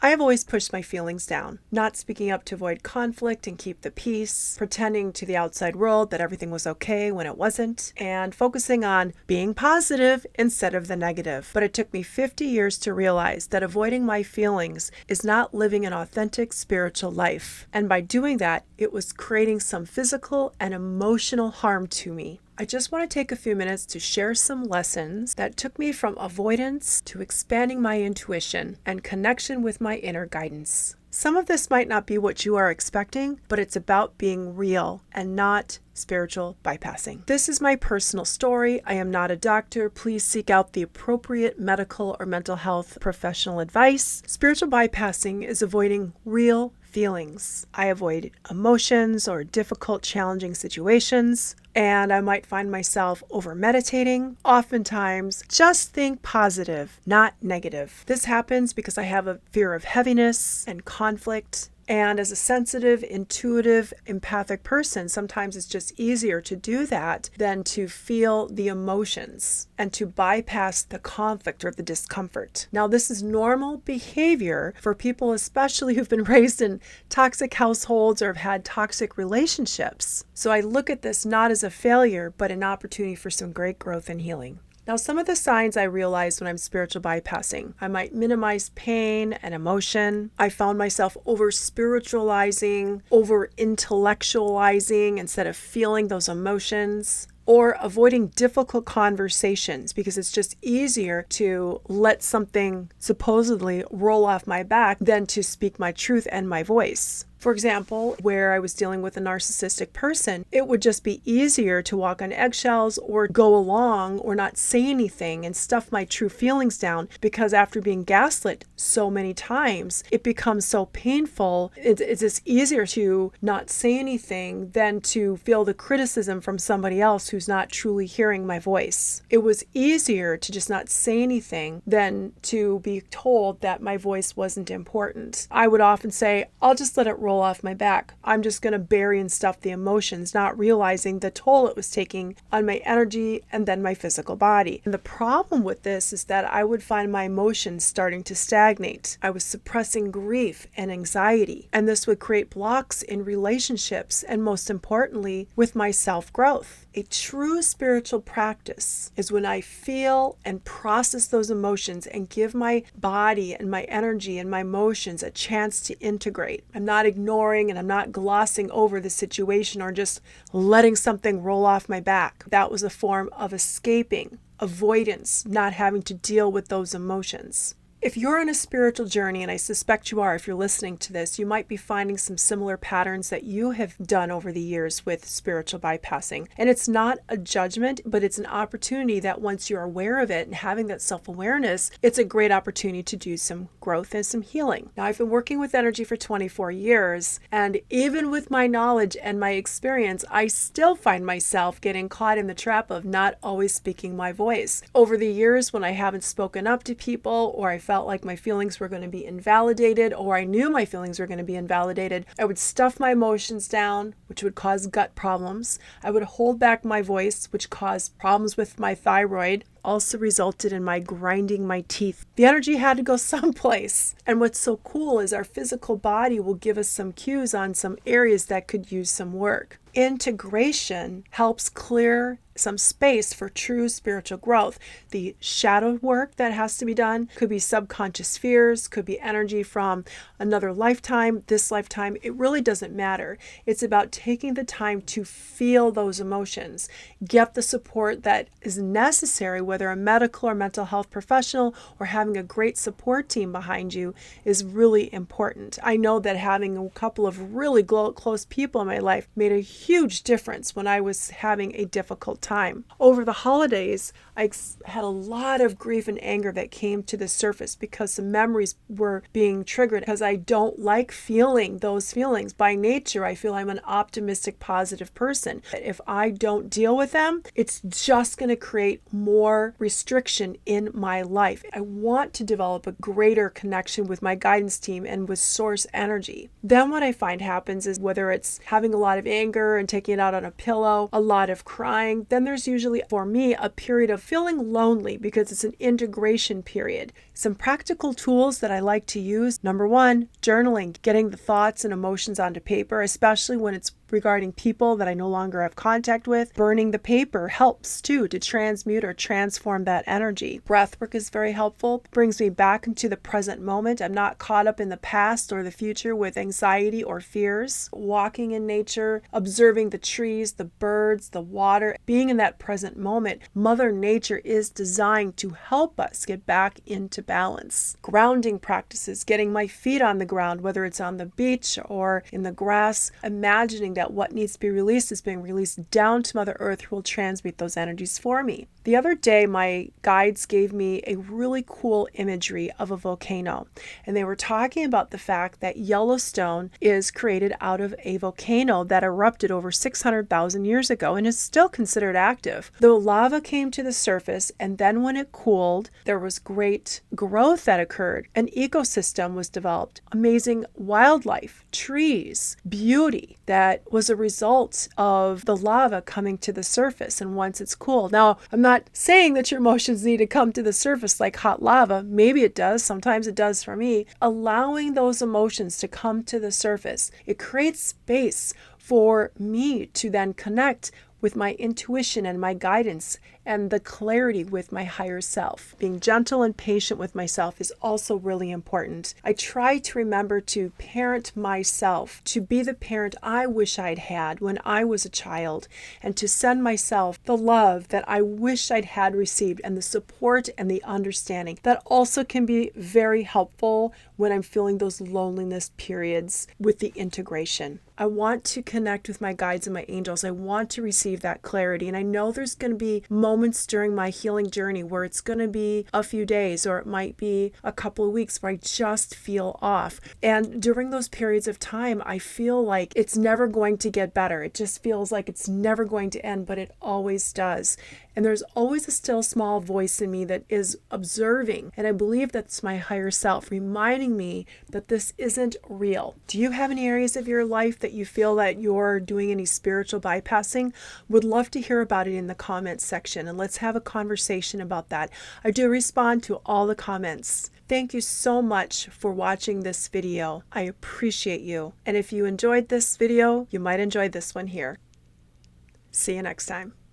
I have always pushed my feelings down, not speaking up to avoid conflict and keep the peace, pretending to the outside world that everything was okay when it wasn't, and focusing on being positive instead of the negative. But it took me 50 years to realize that avoiding my feelings is not living an authentic spiritual life. And by doing that, it was creating some physical and emotional harm to me. I just want to take a few minutes to share some lessons that took me from avoidance to expanding my intuition and connection with my inner guidance. Some of this might not be what you are expecting, but it's about being real and not spiritual bypassing. This is my personal story. I am not a doctor. Please seek out the appropriate medical or mental health professional advice. Spiritual bypassing is avoiding real feelings. I avoid emotions or difficult, challenging situations, and I might find myself over meditating. Oftentimes, just think positive, not negative. This happens because I have a fear of heaviness and conflict. And as a sensitive, intuitive, empathic person, sometimes it's just easier to do that than to feel the emotions and to bypass the conflict or the discomfort. Now, this is normal behavior for people, especially who've been raised in toxic households or have had toxic relationships. So I look at this not as a failure, but an opportunity for some great growth and healing. Now, some of the signs I realized when I'm spiritual bypassing, I might minimize pain and emotion. I found myself over spiritualizing, over intellectualizing instead of feeling those emotions, or avoiding difficult conversations because it's just easier to let something supposedly roll off my back than to speak my truth and my voice. For example, where I was dealing with a narcissistic person, it would just be easier to walk on eggshells or go along or not say anything and stuff my true feelings down because after being gaslit so many times, it becomes so painful. It's just easier to not say anything than to feel the criticism from somebody else who's not truly hearing my voice. It was easier to just not say anything than to be told that my voice wasn't important. I would often say, I'll just let it roll off my back. I'm just going to bury and stuff the emotions, not realizing the toll it was taking on my energy and then my physical body. And the problem with this is that I would find my emotions starting to stagnate. I was suppressing grief and anxiety, and this would create blocks in relationships and most importantly, with my self-growth. A true spiritual practice is when I feel and process those emotions and give my body and my energy and my emotions a chance to integrate. I'm not ignoring and I'm not glossing over the situation or just letting something roll off my back. That was a form of escaping, avoidance, not having to deal with those emotions. If you're on a spiritual journey, and I suspect you are if you're listening to this, you might be finding some similar patterns that you have done over the years with spiritual bypassing. And it's not a judgment, but it's an opportunity that once you're aware of it and having that self-awareness, it's a great opportunity to do some growth and some healing. Now, I've been working with energy for 24 years, and even with my knowledge and my experience, I still find myself getting caught in the trap of not always speaking my voice. Over the years, when I haven't spoken up to people or I felt like my feelings were going to be invalidated or I knew my feelings were going to be invalidated, I would stuff my emotions down, which would cause gut problems. I would hold back my voice, which caused problems with my thyroid, also resulted in my grinding my teeth. The energy had to go someplace. And what's so cool is our physical body will give us some cues on some areas that could use some work. Integration helps clear some space for true spiritual growth. The shadow work that has to be done could be subconscious fears, could be energy from another lifetime, this lifetime. It really doesn't matter. It's about taking the time to feel those emotions, get the support that is necessary, whether a medical or mental health professional or having a great support team behind you is really important. I know that having a couple of really close people in my life made a huge difference when I was having a difficult time. Over the holidays, I had a lot of grief and anger that came to the surface because some memories were being triggered because I don't like feeling those feelings. By nature, I feel I'm an optimistic, positive person. If I don't deal with them, it's just going to create more more restriction in my life. I want to develop a greater connection with my guidance team and with source energy. Then what I find happens is whether it's having a lot of anger and taking it out on a pillow, a lot of crying, then there's usually, for me, a period of feeling lonely because it's an integration period. Some practical tools that I like to use. Number one, journaling, getting the thoughts and emotions onto paper, especially when it's regarding people that I no longer have contact with. Burning the paper helps too to transmute or transform that energy. Breathwork is very helpful. Brings me back into the present moment. I'm not caught up in the past or the future with anxiety or fears. Walking in nature, observing the trees, the birds, the water, being in that present moment. Mother Nature is designed to help us get back into balance. Grounding practices, getting my feet on the ground, whether it's on the beach or in the grass, imagining that what needs to be released is being released down to Mother Earth, who will transmute those energies for me. The other day, my guides gave me a really cool imagery of a volcano, and they were talking about the fact that Yellowstone is created out of a volcano that erupted over 600,000 years ago and is still considered active. The lava came to the surface, and then when it cooled, there was great growth that occurred. An ecosystem was developed, amazing wildlife, trees, beauty that was a result of the lava coming to the surface. And once it's cooled, now I'm not saying that your emotions need to come to the surface like hot lava. Maybe it does. Sometimes it does for me. Allowing those emotions to come to the surface, it creates space for me to then connect with my intuition and my guidance and the clarity with my higher self. Being gentle and patient with myself is also really important. I try to remember to parent myself, to be the parent I wish I'd had when I was a child, and to send myself the love that I wish I'd had received and the support and the understanding. That also can be very helpful when I'm feeling those loneliness periods with the integration. I want to connect with my guides and my angels. I want to receive that clarity. And I know there's going to be moments during my healing journey where it's going to be a few days or it might be a couple of weeks where I just feel off. And during those periods of time, I feel like it's never going to get better. It just feels like it's never going to end, but it always does. And there's always a still small voice in me that is observing. And I believe that's my higher self reminding me that this isn't real. Do you have any areas of your life that you feel that you're doing any spiritual bypassing? Would love to hear about it in the comments section, and let's have a conversation about that. I do respond to all the comments. Thank you so much for watching this video. I appreciate you. And if you enjoyed this video, you might enjoy this one here. See you next time.